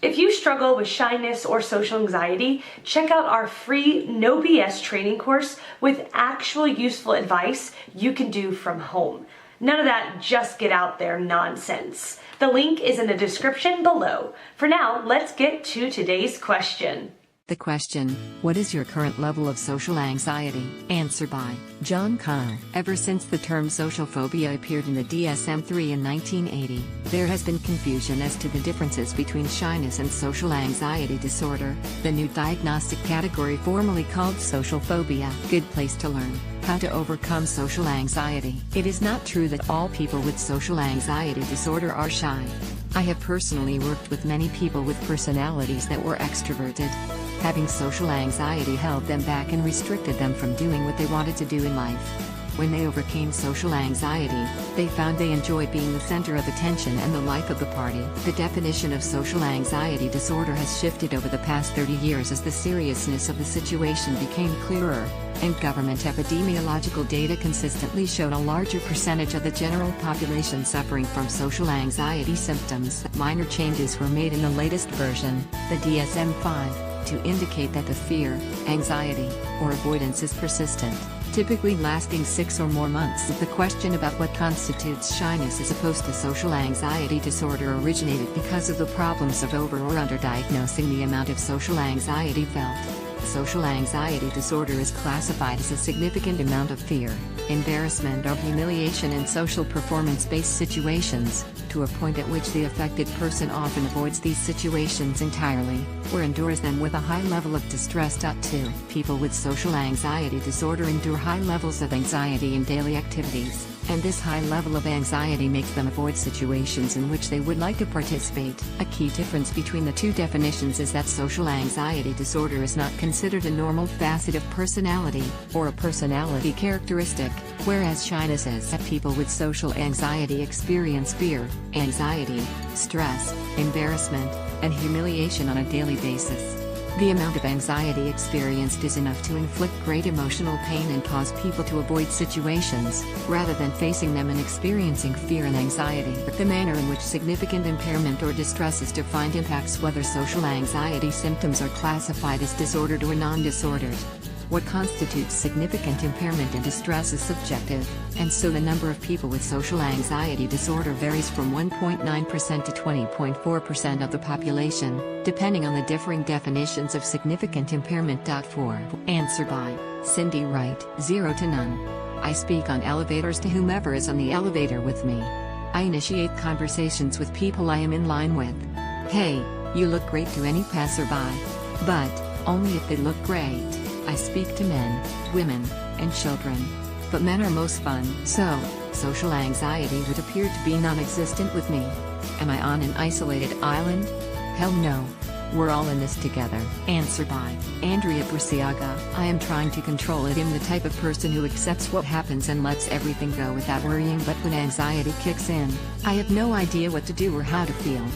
If you struggle with shyness or social anxiety, check out our free No BS training course with actual useful advice you can do from home. None of that just get out there nonsense. The link is in the description below. For now, let's get to today's question. The question, what is your current level of social anxiety? Answer by John Kyle. Ever since the term social phobia appeared in the DSM-3 in 1980, there has been confusion as to the differences between shyness and social anxiety disorder, the new diagnostic category formerly called social phobia. Good place to learn how to overcome social anxiety. It is not true that all people with social anxiety disorder are shy. I have personally worked with many people with personalities that were extroverted. Having social anxiety held them back and restricted them from doing what they wanted to do in life. When they overcame social anxiety, they found they enjoyed being the center of attention and the life of the party. The definition of social anxiety disorder has shifted over the past 30 years as the seriousness of the situation became clearer, and government epidemiological data consistently showed a larger percentage of the general population suffering from social anxiety symptoms. Minor changes were made in the latest version, the DSM-5, to indicate that the fear, anxiety, or avoidance is persistent, typically lasting 6 or more months. The question about what constitutes shyness as opposed to social anxiety disorder originated because of the problems of over or underdiagnosing the amount of social anxiety felt. Social anxiety disorder is classified as a significant amount of fear, embarrassment or humiliation in social performance-based situations, to a point at which the affected person often avoids these situations entirely, or endures them with a high level of distress. 2. People with social anxiety disorder endure high levels of anxiety in daily activities, and this high level of anxiety makes them avoid situations in which they would like to participate. A key difference between the two definitions is that social anxiety disorder is not considered a normal facet of personality, or a personality characteristic, whereas shyness is. People with social anxiety experience fear, anxiety, stress, embarrassment, and humiliation on a daily basis. The amount of anxiety experienced is enough to inflict great emotional pain and cause people to avoid situations, rather than facing them and experiencing fear and anxiety. The manner in which significant impairment or distress is defined impacts whether social anxiety symptoms are classified as disordered or non-disordered. What constitutes significant impairment and distress is subjective, and so the number of people with social anxiety disorder varies from 1.9% to 20.4% of the population, depending on the differing definitions of significant impairment. 4. Answer by Cindy Wright. 0 to none. I speak on elevators to whomever is on the elevator with me. I initiate conversations with people I am in line with. Hey, you look great to any passerby. But only if they look great. I speak to men, women, and children. But men are most fun. So, social anxiety would appear to be non-existent with me. Am I on an isolated island? Hell no. We're all in this together. Answer by Andrea Bruciaga. I am trying to control it. I'm the type of person who accepts what happens and lets everything go without worrying, but when anxiety kicks in, I have no idea what to do or how to feel.